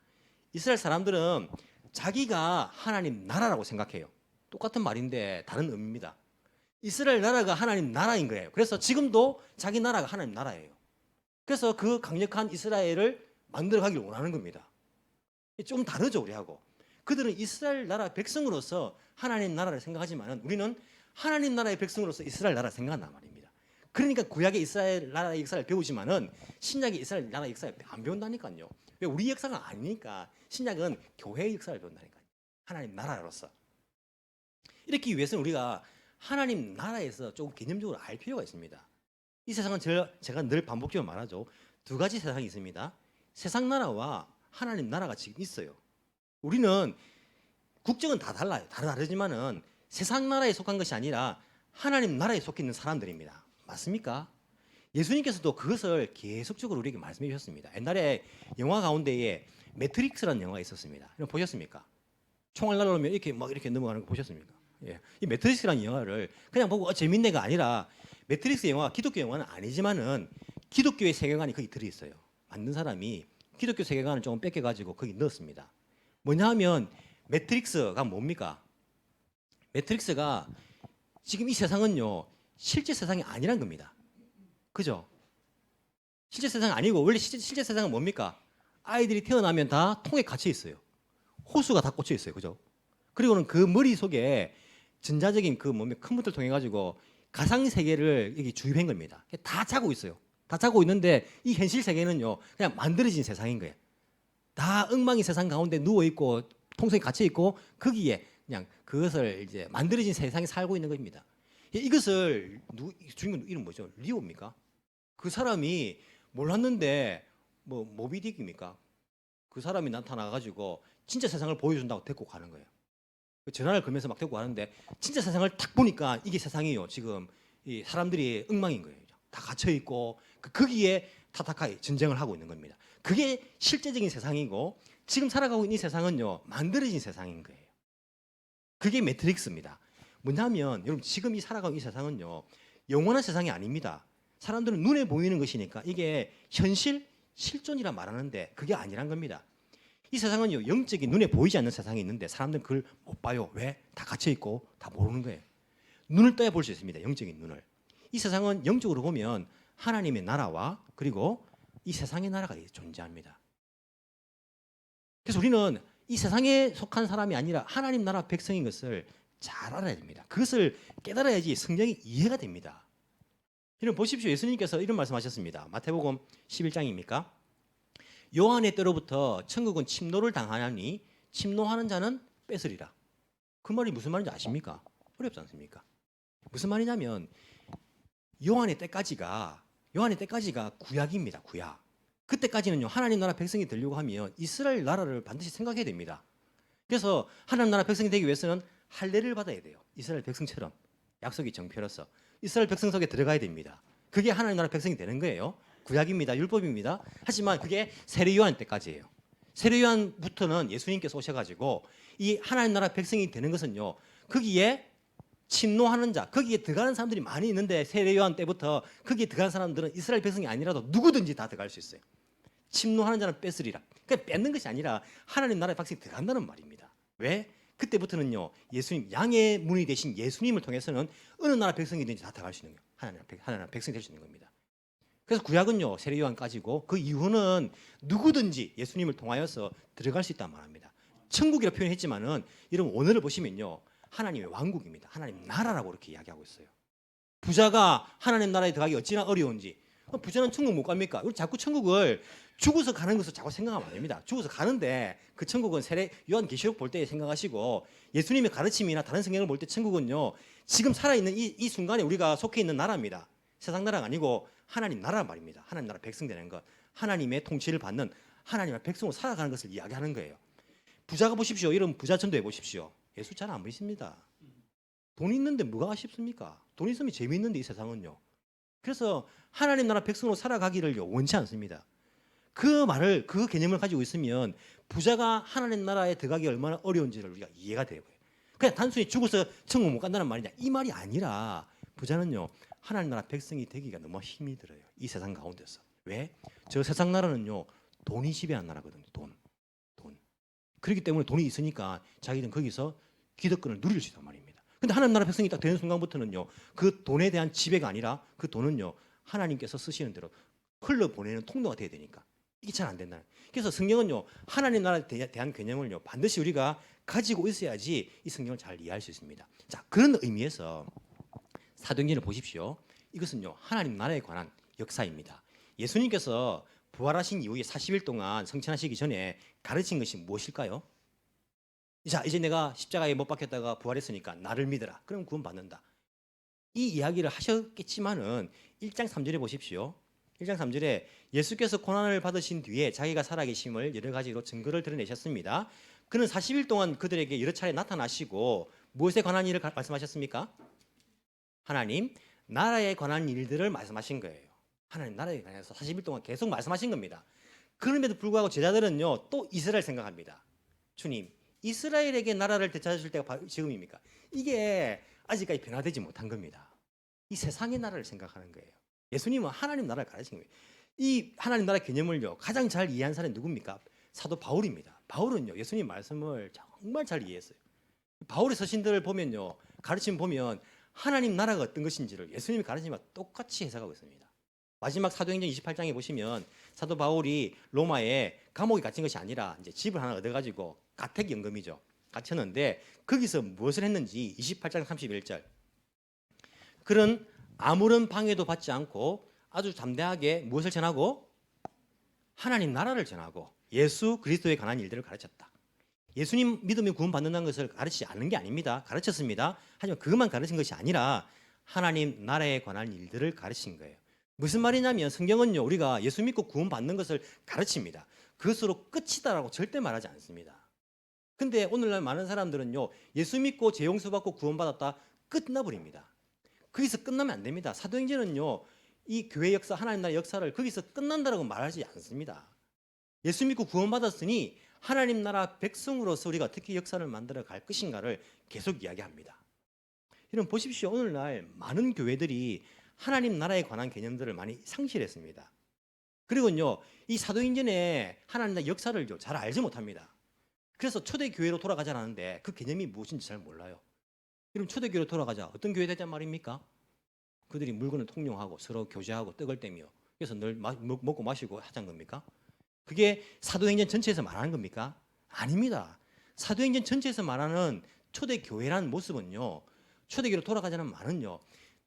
이스라엘 사람들은 자기가 하나님 나라라고 생각해요. 똑같은 말인데 다른 의미입니다. 이스라엘 나라가 하나님 나라인 거예요. 그래서 지금도 자기 나라가 하나님 나라예요. 그래서 그 강력한 이스라엘을 만들어가길 원하는 겁니다. 좀 다르죠, 우리하고. 그들은 이스라엘 나라 백성으로서 하나님 나라를 생각하지만 우리는 하나님 나라의 백성으로서 이스라엘 나라를 생각한단 말입니다. 그러니까 구약의 이스라엘 나라의 역사를 배우지만은 신약의 이스라엘 나라의 역사를 안 배운다니까요. 왜? 우리 역사가 아니니까. 신약은 교회의 역사를 배운다니까요. 하나님 나라로서. 이렇게 위해서는 우리가 하나님 나라에서 조금 개념적으로 알 필요가 있습니다. 이 세상은 제가 늘 반복적으로 말하죠. 두 가지 세상이 있습니다. 세상 나라와 하나님 나라가 지금 있어요. 우리는 국적은 다 달라요. 다르지만은 세상 나라에 속한 것이 아니라 하나님 나라에 속해 있는 사람들입니다. 맞습니까? 예수님께서도 그것을 계속적으로 우리에게 말씀해 주셨습니다. 옛날에 영화 가운데에 매트릭스라는 영화가 있었습니다. 이런 보셨습니까? 총알 날라오면 이렇게 막 이렇게 넘어가는 거 보셨습니까? 예. 이 매트릭스라는 영화를 그냥 보고 재밌네가 아니라 매트릭스 영화가 기독교 영화는 아니지만은 기독교의 세계관이 거기 들어 있어요. 만든 사람이 기독교 세계관을 조금 뺏겨가지고 거기 넣었습니다. 뭐냐 하면 매트릭스가 뭡니까? 매트릭스가 지금 이 세상은요, 실제 세상이 아니란 겁니다. 그죠? 실제 세상이 아니고 원래 실제 세상은 뭡니까? 아이들이 태어나면 다 통에 갇혀 있어요. 호수가 다 꽂혀 있어요. 그죠? 그리고는 그 머릿속에 전자적인 그 컴퓨터를 통해 가지고 가상 세계를 여기 주입한 겁니다. 다 자고 있어요. 다 자고 있는데 이 현실 세계는요, 그냥 만들어진 세상인 거예요. 다 엉망인 세상 가운데 누워 있고 통속에 갇혀 있고 거기에 그냥 그것을 이제 만들어진 세상에 살고 있는 겁니다. 이것을 주인공 이름 뭐죠? 리오입니까? 그 사람이 몰랐는데 뭐 모비딕입니까? 그 사람이 나타나 가지고 진짜 세상을 보여준다고 데리고 가는 거예요. 그 전화를 걸면서 막 데리고 가는데 진짜 세상을 탁 보니까 이게 세상이에요. 지금 이 사람들이 엉망인 거예요. 다 갇혀 있고 거기에 타타카이 전쟁을 하고 있는 겁니다. 그게 실제적인 세상이고 지금 살아가고 있는 이 세상은요 만들어진 세상인 거예요. 그게 매트릭스입니다. 뭐냐면 여러분 지금 이 살아가고 있는 이 세상은요 영원한 세상이 아닙니다. 사람들은 눈에 보이는 것이니까 이게 현실 실존이라 말하는데 그게 아니란 겁니다. 이 세상은요 영적인 눈에 보이지 않는 세상이 있는데 사람들은 그걸 못 봐요. 왜? 다 갇혀 있고 다 모르는 거예요. 눈을 떠야 볼 수 있습니다. 영적인 눈을. 이 세상은 영적으로 보면 하나님의 나라와 그리고 이 세상의 나라가 존재합니다. 그래서 우리는 이 세상에 속한 사람이 아니라 하나님 나라 백성인 것을 잘 알아야 됩니다. 그것을 깨달아야지 성경이 이해가 됩니다. 여러분 보십시오. 예수님께서 이런 말씀하셨습니다. 마태복음 11장입니까? 요한의 때로부터 천국은 침노를 당하나니 침노하는 자는 뺏으리라. 그 말이 무슨 말인지 아십니까? 어렵지 않습니까? 무슨 말이냐면 요한의 때까지가 구약입니다. 구약. 그때까지는요 하나님 나라 백성이 되려고 하면 이스라엘 나라를 반드시 생각해야 됩니다. 그래서 하나님 나라 백성이 되기 위해서는 할례를 받아야 돼요. 이스라엘 백성처럼 약속이 정표로서 이스라엘 백성 속에 들어가야 됩니다. 그게 하나님 나라 백성이 되는 거예요. 구약입니다. 율법입니다. 하지만 그게 세례 요한 때까지예요. 세례 요한부터는 예수님께서 오셔가지고 이 하나님 나라 백성이 되는 것은요 거기에 침노하는 자, 거기에 들어가는 사람들이 많이 있는데 세례 요한 때부터 거기에 들어가는 사람들은 이스라엘 백성이 아니라도 누구든지 다 들어갈 수 있어요. 침노하는 자는 뺏으리라. 그러니까 뺏는 것이 아니라 하나님 나라의 백성이 들어간다는 말입니다. 왜? 그때부터는요 예수님 양의 문이 되신 예수님을 통해서는 어느 나라 백성이든지 다 들어갈 수 있는 거예요. 하나님 나라 백성이 될 수 있는 겁니다. 그래서 구약은요 세례 요한까지고 그 이후는 누구든지 예수님을 통하여서 들어갈 수 있단 말합니다. 천국이라 표현했지만은 여러분 오늘을 보시면요 하나님의 왕국입니다. 하나님 나라라고 이렇게 이야기하고 있어요. 부자가 하나님 나라에 들어가기 어찌나 어려운지. 부자는 천국 못 갑니까? 우리 자꾸 천국을 죽어서 가는 것을 자꾸 생각하면 안 됩니다. 죽어서 가는데 그 천국은 세례 요한계시록 볼 때 생각하시고 예수님의 가르침이나 다른 성경을 볼 때 천국은요 지금 살아있는 이 순간에 우리가 속해 있는 나라입니다. 세상 나라가 아니고 하나님 나라 말입니다. 하나님 나라 백성 되는 것, 하나님의 통치를 받는 하나님의 백성으로 살아가는 것을 이야기하는 거예요. 부자가 보십시오. 이런 부자 전도해 보십시오. 예수 잘 안 믿습니다. 돈 있는데 뭐가 아쉽습니까? 돈 있으면 재미있는데 이 세상은요. 그래서 하나님 나라 백성으로 살아가기를 원치 않습니다. 그 개념을 가지고 있으면 부자가 하나님 나라에 들어가기 얼마나 어려운지를 우리가 이해가 되고요. 그냥 단순히 죽어서 천국 못 간다는 말이냐 이 말이 아니라 부자는요 하나님 나라 백성이 되기가 너무 힘이 들어요. 이 세상 가운데서. 왜? 저 세상 나라는요 돈이 지배한 나라거든요. 돈. 그렇기 때문에 돈이 있으니까 자기들은 거기서 기득권을 누릴 수 있단 말입니다. 근데 하나님 나라 백성이 딱 되는 순간부터는요 그 돈에 대한 지배가 아니라 그 돈은요 하나님께서 쓰시는 대로 흘러보내는 통로가 돼야 되니까 이게 잘 안 된다. 그래서 성경은요 하나님 나라에 대한 개념을요 반드시 우리가 가지고 있어야지 이 성경을 잘 이해할 수 있습니다. 자 그런 의미에서 사도행전을 보십시오. 이것은요 하나님 나라에 관한 역사입니다. 예수님께서 부활하신 이후에 40일 동안 성천하시기 전에 가르친 것이 무엇일까요? 자 이제 내가 십자가에 못 박혔다가 부활했으니까 나를 믿어라. 그럼 구원받는다. 이 이야기를 하셨겠지만은 1장 3절에 보십시오. 1장 3절에 예수께서 고난을 받으신 뒤에 자기가 살아계심을 여러 가지로 증거를 드러내셨습니다. 그는 40일 동안 그들에게 여러 차례 나타나시고 무엇에 관한 일을 말씀하셨습니까? 하나님 나라에 관한 일들을 말씀하신 거예요. 하나님 나라에 관해서 40일 동안 계속 말씀하신 겁니다. 그럼에도 불구하고 제자들은요 또 이스라엘 생각합니다. 주님 이스라엘에게 나라를 되찾으실 때가 지금입니까? 이게 아직까지 변화되지 못한 겁니다. 이 세상의 나라를 생각하는 거예요. 예수님은 하나님 나라를 가르친 거예요. 이 하나님 나라 개념을요 가장 잘 이해한 사람이 누굽니까? 사도 바울입니다. 바울은요 예수님 말씀을 정말 잘 이해했어요. 바울의 서신들을 보면요 가르침 보면 하나님 나라가 어떤 것인지를 예수님이 가르치면 똑같이 해석하고 있습니다. 마지막 사도행전 28장에 보시면 사도 바울이 로마에 감옥에 갇힌 것이 아니라 이제 집을 하나 얻어가지고 가택연금이죠. 갇혔는데 거기서 무엇을 했는지 28장 31절 그는 아무런 방해도 받지 않고 아주 담대하게 무엇을 전하고 하나님 나라를 전하고 예수 그리스도에 관한 일들을 가르쳤다. 예수님 믿으면 구원받는다는 것을 가르치지 않는 게 아닙니다. 가르쳤습니다. 하지만 그것만 가르친 것이 아니라 하나님 나라에 관한 일들을 가르친 거예요. 무슨 말이냐면 성경은요 우리가 예수 믿고 구원받는 것을 가르칩니다. 그것으로 끝이다라고 절대 말하지 않습니다. 근데 오늘날 많은 사람들은요 예수 믿고 죄 용서받고 구원받았다 끝나버립니다. 거기서 끝나면 안 됩니다. 사도행전은요 이 교회 역사 하나님 나라의 역사를 거기서 끝난다라고 말하지 않습니다. 예수 믿고 구원받았으니 하나님 나라 백성으로서 우리가 어떻게 역사를 만들어 갈 것인가를 계속 이야기합니다. 여러분 보십시오. 오늘날 많은 교회들이 하나님 나라에 관한 개념들을 많이 상실했습니다. 그리고요 이 사도행전의 하나님 나라의 역사를 잘 알지 못합니다. 그래서 초대교회로 돌아가자라는데 그 개념이 무엇인지 잘 몰라요. 그럼 초대교회로 돌아가자. 어떤 교회 되자 말입니까? 그들이 물건을 통용하고 서로 교제하고 떡을 떼며 그래서 늘 먹고 마시고 하자는 겁니까? 그게 사도행전 전체에서 말하는 겁니까? 아닙니다. 사도행전 전체에서 말하는 초대교회라는 모습은요. 초대교회로 돌아가자는 말은요.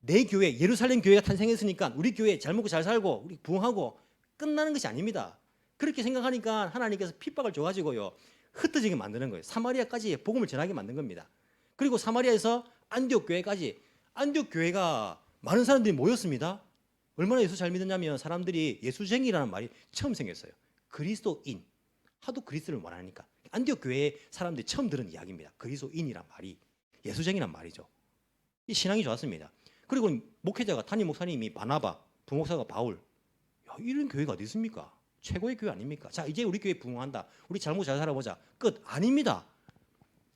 내 교회, 예루살렘 교회가 탄생했으니까 우리 교회 잘 먹고 잘 살고 우리 부흥하고 끝나는 것이 아닙니다. 그렇게 생각하니까 하나님께서 핍박을 줘가지고요. 흩어지게 만드는 거예요. 사마리아까지 복음을 전하게 만든 겁니다. 그리고 사마리아에서 안디옥 교회까지 안디옥 교회가 많은 사람들이 모였습니다. 얼마나 예수 잘 믿었냐면 사람들이 예수쟁이라는 말이 처음 생겼어요. 그리스도인. 하도 그리스도를 원하니까. 안디옥 교회의 사람들이 처음 들은 이야기입니다. 그리스도인이란 말이 예수쟁이란 말이죠. 이 신앙이 좋았습니다. 그리고 목회자가 담임 목사님이 바나바, 부목사가 바울. 야, 이런 교회가 어디 있습니까? 최고의 교회 아닙니까? 자, 이제 우리 교회 부흥한다. 우리 잘 먹고 잘 살아보자. 끝. 아닙니다.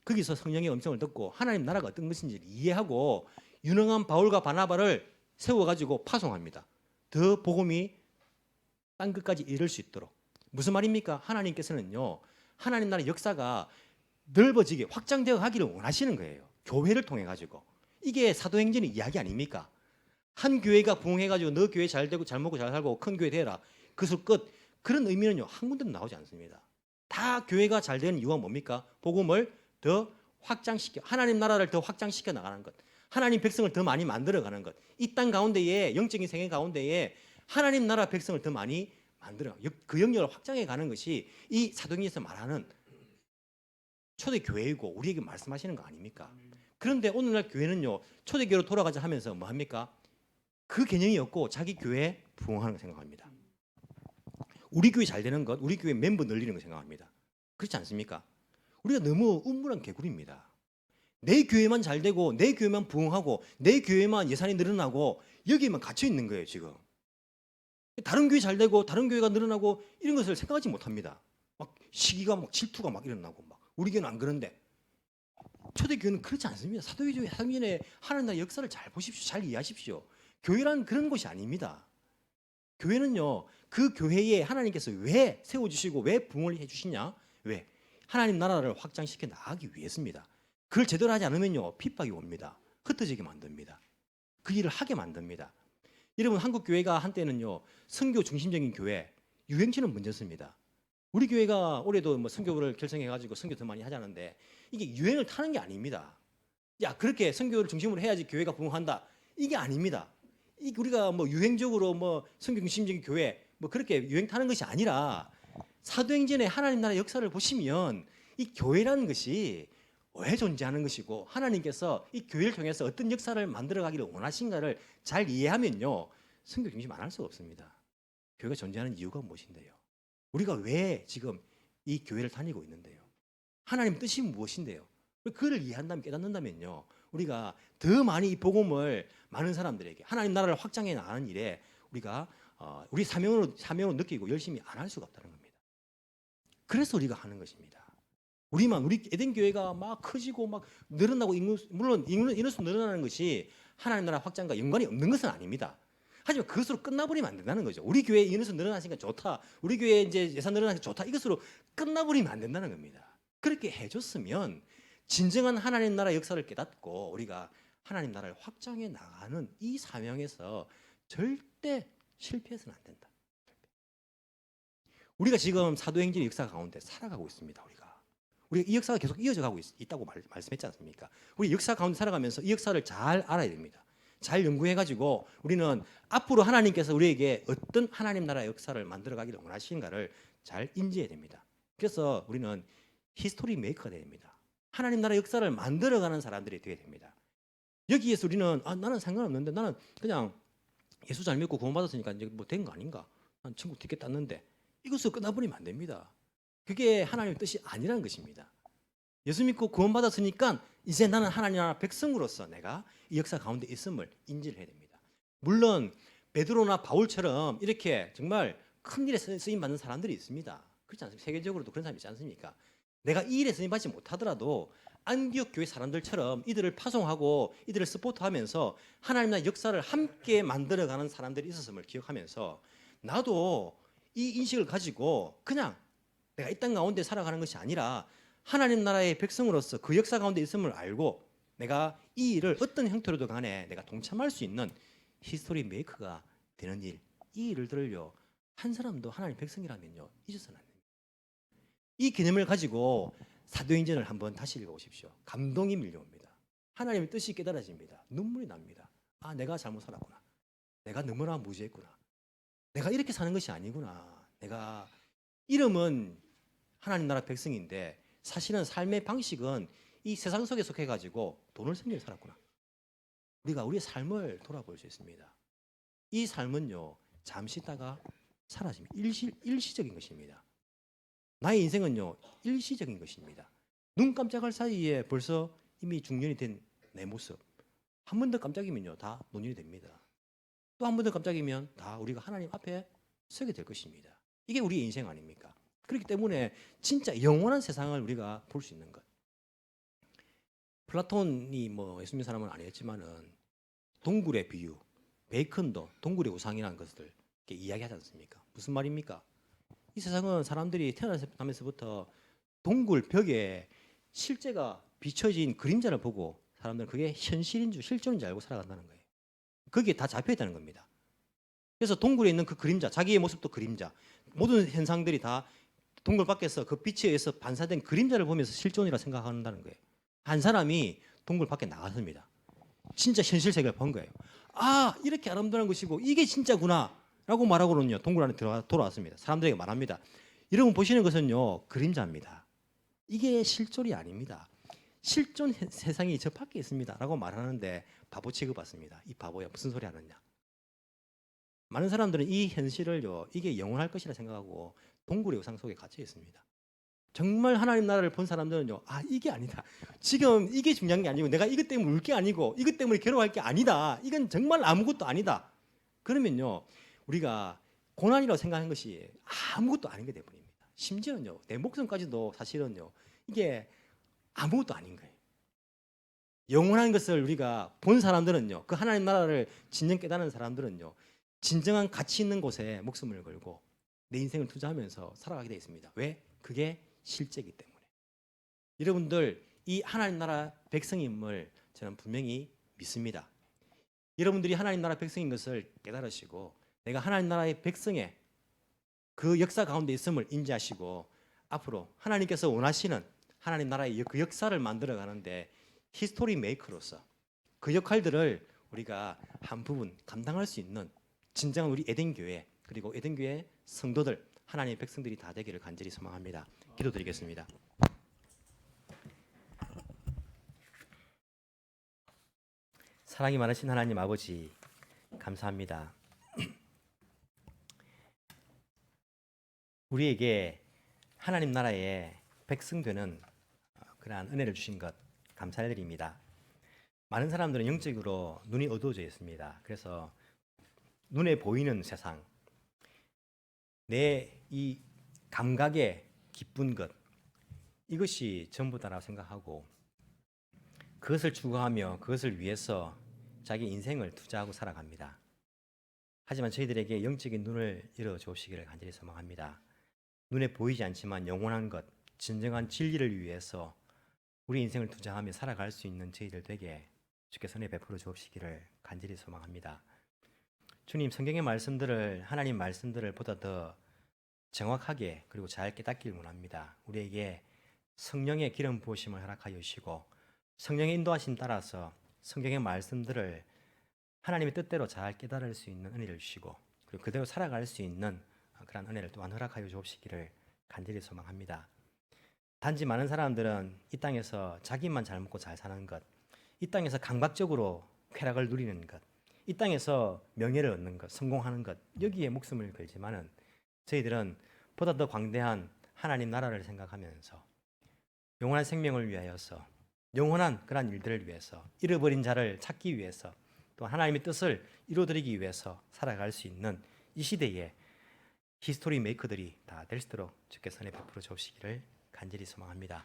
거기서 성령의 음성을 듣고 하나님 나라가 어떤 것인지 이해하고 유능한 바울과 바나바를 세워가지고 파송합니다. 더 복음이 땅 끝까지 이를 수 있도록. 무슨 말입니까? 하나님께서는요. 하나님 나라 역사가 넓어지게 확장되어 가기를 원하시는 거예요. 교회를 통해 가지고. 이게 사도행전의 이야기 아닙니까? 한 교회가 부흥해가지고 너 교회 잘 되고 잘 먹고 잘 살고 큰 교회 되라. 그수 끝. 그런 의미는요. 한 군데도 나오지 않습니다. 다 교회가 잘 되는 이유가 뭡니까? 복음을 더 확장시켜 하나님 나라를 더 확장시켜 나가는 것. 하나님 백성을 더 많이 만들어가는 것. 이 땅 가운데에 영적인 세계 가운데에 하나님 나라 백성을 더 많이 만들어 그 영역을 확장해 가는 것이 이 사도행전에서 말하는 초대교회이고 우리에게 말씀하시는 거 아닙니까? 그런데 오늘날 교회는요. 초대교회로 돌아가자 하면서 뭐 합니까? 그 개념이 없고 자기 교회 부흥하는 거 생각합니다. 우리 교회 잘 되는 것, 우리 교회 멤버 늘리는 거 생각합니다. 그렇지 않습니까? 우리가 너무 음물한 개구리입니다. 내 교회만 잘 되고 내 교회만 부흥하고 내 교회만 예산이 늘어나고 여기만 갇혀 있는 거예요 지금. 다른 교회 잘 되고 다른 교회가 늘어나고 이런 것을 생각하지 못합니다. 막 시기가 막 질투가 막 일어나고 막 우리 교회는 안 그런데 초대교회는 그렇지 않습니다. 사도행전의 하나님 나라의 역사를 잘 보십시오. 잘 이해하십시오. 교회란 그런 것이 아닙니다. 교회는요 그 교회에 하나님께서 왜 세워주시고 왜 부흥을 해주시냐? 왜? 하나님 나라를 확장시켜 나가기 위해서입니다. 그걸 제대로 하지 않으면요 핍박이 옵니다. 흩어지게 만듭니다. 그 일을 하게 만듭니다. 여러분 한국 교회가 한때는요 선교 중심적인 교회 유행치는 문제였습니다. 우리 교회가 올해도 뭐 선교를 결성해가지고 선교 더 많이 하자는데 이게 유행을 타는 게 아닙니다. 야 그렇게 선교를 중심으로 해야지 교회가 부흥한다 이게 아닙니다. 우리가 뭐 유행적으로 뭐 선교 중심적인 교회 뭐 그렇게 유행 타는 것이 아니라 사도행전의 하나님 나라 역사를 보시면 이 교회라는 것이 왜 존재하는 것이고 하나님께서 이 교회를 통해서 어떤 역사를 만들어가기를 원하신가를 잘 이해하면요 선교 중심 안 할 수가 없습니다. 교회가 존재하는 이유가 무엇인데요? 우리가 왜 지금 이 교회를 다니고 있는데요? 하나님 뜻이 무엇인데요? 그를 이해한다면 깨닫는다면요 우리가 더 많이 이 복음을 많은 사람들에게 하나님 나라를 확장해 나가는 일에 우리가 우리 사명으로 느끼고 열심히 안 할 수가 없다는 겁니다. 그래서 우리가 하는 것입니다. 우리 에덴 교회가 막 커지고 막 늘어나고 물론 인원수 늘어나는 것이 하나님 나라 확장과 연관이 없는 것은 아닙니다. 하지만 그것으로 끝나버리면 안 된다는 거죠. 우리 교회 인원수 늘어나시니까 좋다. 우리 교회 이제 예산 늘어나니까 좋다. 이것으로 끝나버리면 안 된다는 겁니다. 그렇게 해줬으면 진정한 하나님 나라 역사를 깨닫고 우리가 하나님 나라를 확장해 나가는 이 사명에서 절대 실패해서는 안 된다. 우리가 지금 사도행전의 역사 가운데 살아가고 있습니다. 우리가 이 역사가 계속 이어져 가고 있다고 말씀했지 않습니까? 우리 역사 가운데 살아가면서 이 역사를 잘 알아야 됩니다. 잘 연구해가지고 우리는 앞으로 하나님께서 우리에게 어떤 하나님 나라 역사를 만들어가기를 원하시는가를 잘 인지해야 됩니다. 그래서 우리는 히스토리 메이커가 돼야 됩니다. 하나님 나라 역사를 만들어가는 사람들이 되어야 됩니다. 여기에서 우리는 나는 상관없는데 나는 그냥 예수 잘 믿고 구원받았으니까 이제 뭐 된 거 아닌가? 난 천국 티켓 땄는데 이것으로 끝나버리면 안 됩니다. 그게 하나님의 뜻이 아니라는 것입니다. 예수 믿고 구원받았으니까 이제 나는 하나님 나라 백성으로서 내가 이 역사 가운데 있음을 인지를 해야 됩니다. 물론 베드로나 바울처럼 이렇게 정말 큰 일에 쓰임 받는 사람들이 있습니다. 그렇지 않습니까? 세계적으로도 그런 사람이 있지 않습니까? 내가 이 일에 쓰임 받지 못하더라도 안디옥 교회 사람들처럼 이들을 파송하고 이들을 서포트하면서 하나님 나라의 역사를 함께 만들어가는 사람들이 있었음을 기억하면서 나도 이 인식을 가지고 그냥 내가 이 땅 가운데 살아가는 것이 아니라 하나님 나라의 백성으로서 그 역사 가운데 있음을 알고 내가 이 일을 어떤 형태로도 간에 내가 동참할 수 있는 히스토리 메이커가 되는 일, 이 일들을요 한 사람도 하나님 백성이라면요 잊어서는 안 됩니다. 이 개념을 가지고 사도행전을 한번 다시 읽어보십시오. 감동이 밀려옵니다. 하나님의 뜻이 깨달아집니다. 눈물이 납니다. 아, 내가 잘못 살았구나. 내가 너무나 무지했구나. 내가 이렇게 사는 것이 아니구나. 내가 이름은 하나님 나라 백성인데 사실은 삶의 방식은 이 세상 속에 속해가지고 돈을 생겨 살았구나. 우리가 우리의 삶을 돌아볼 수 있습니다. 이 삶은요 잠시 있다가 사라집니다. 일시적인 것입니다. 나의 인생은요 일시적인 것입니다. 눈 깜짝할 사이에 벌써 이미 중년이 된 내 모습 한 번 더 깜짝이면요 다 논일이 됩니다. 또 한 번 더 깜짝이면 다 우리가 하나님 앞에 서게 될 것입니다. 이게 우리의 인생 아닙니까? 그렇기 때문에 진짜 영원한 세상을 우리가 볼 수 있는 것. 플라톤이 뭐 예수 믿는 사람은 아니었지만은 동굴의 비유, 베이컨도 동굴의 우상이라는 것을 이렇게 이야기하지 않습니까? 무슨 말입니까? 이 세상은 사람들이 태어나면서부터 동굴 벽에 실제가 비춰진 그림자를 보고 사람들은 그게 현실인 줄 실존인 줄 알고 살아간다는 거예요. 거기에 다 잡혀 있다는 겁니다. 그래서 동굴에 있는 그 그림자, 자기의 모습도 그림자, 모든 현상들이 다 동굴 밖에서 그 빛에 의해서 반사된 그림자를 보면서 실존이라 생각한다는 거예요. 한 사람이 동굴 밖에 나갔습니다. 진짜 현실 세계를 본 거예요. 아, 이렇게 아름다운 것이고 이게 진짜구나 라고 말하고는요 동굴 안에 돌아왔습니다. 사람들에게 말합니다. 여러분 보시는 것은요 그림자입니다. 이게 실존이 아닙니다. 실존 세상이 저 밖에 있습니다 라고 말하는데 바보 취급받습니다. 이 바보야 무슨 소리 하느냐. 많은 사람들은 이 현실을요 이게 영원할 것이라 생각하고 동굴의 우상 속에 갇혀 있습니다. 정말 하나님 나라를 본 사람들은요 아 이게 아니다. 지금 이게 중요한 게 아니고 내가 이것 때문에 울 게 아니고 이것 때문에 괴로워할 게 아니다. 이건 정말 아무것도 아니다. 그러면요 우리가 고난이라고 생각하는 것이 아무것도 아닌 게 되어버립니다. 심지어는요 내 목숨까지도 사실은요 이게 아무것도 아닌 거예요. 영원한 것을 우리가 본 사람들은요 그 하나님 나라를 진정 깨닫는 사람들은요 진정한 가치 있는 곳에 목숨을 걸고 내 인생을 투자하면서 살아가게 되어 있습니다. 왜? 그게 실제이기 때문에. 여러분들 이 하나님 나라 백성임을 저는 분명히 믿습니다. 여러분들이 하나님 나라 백성인 것을 깨달으시고 내가 하나님 나라의 백성의 그 역사 가운데 있음을 인지하시고 앞으로 하나님께서 원하시는 하나님 나라의 그 역사를 만들어 가는데 히스토리 메이커로서 그 역할들을 우리가 한 부분 감당할 수 있는 진정한 우리 에덴교회 그리고 에덴교회 성도들 하나님의 백성들이 다 되기를 간절히 소망합니다. 기도드리겠습니다. 사랑이 많으신 하나님 아버지 감사합니다. 우리에게 하나님 나라의 백성 되는 그러한 은혜를 주신 것 감사드립니다. 많은 사람들은 영적으로 눈이 어두워져 있습니다. 그래서 눈에 보이는 세상, 내 이 감각에 기쁜 것 이것이 전부다라고 생각하고 그것을 추구하며 그것을 위해서 자기 인생을 투자하고 살아갑니다. 하지만 저희들에게 영적인 눈을 열어 주시기를 간절히 소망합니다. 눈에 보이지 않지만 영원한 것, 진정한 진리를 위해서 우리 인생을 투자하며 살아갈 수 있는 저희들 되게 주께서 은혜 베풀어 주시기를 간절히 소망합니다. 주님, 성경의 말씀들을 하나님 말씀들을 보다 더 정확하게 그리고 잘 깨닫기를 원합니다. 우리에게 성령의 기름 부으심을 허락하여 주시고 성령의 인도하심 따라서 성경의 말씀들을 하나님의 뜻대로 잘 깨달을 수 있는 은혜를 주시고 그리고 그대로 살아갈 수 있는 그런 은혜를 또한 허락하여 주옵시기를 간절히 소망합니다. 단지 많은 사람들은 이 땅에서 자기만 잘 먹고 잘 사는 것, 이 땅에서 강박적으로 쾌락을 누리는 것, 이 땅에서 명예를 얻는 것, 성공하는 것 여기에 목숨을 걸지만은 저희들은 보다 더 광대한 하나님 나라를 생각하면서 영원한 생명을 위하여서 영원한 그러한 일들을 위해서 잃어버린 자를 찾기 위해서 또 하나님의 뜻을 이루어드리기 위해서 살아갈 수 있는 이 시대에 히스토리 메이커들이 다 될 수 있도록 주께서 은혜 베풀어 주시기를 간절히 소망합니다.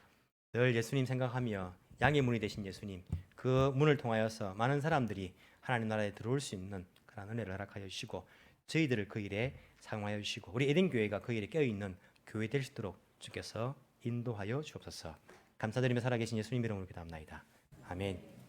늘 예수님 생각하며 양의 문이 되신 예수님, 그 문을 통하여서 많은 사람들이 하나님 나라에 들어올 수 있는 그런 은혜를 허락하여 주시고 저희들을 그 일에 사용하여 주시고 우리 에덴 교회가 그 일에 깨어 있는 교회 될 수 있도록 주께서 인도하여 주옵소서. 감사드리며 살아계신 예수님 이름으로 기도합나이다. 아멘.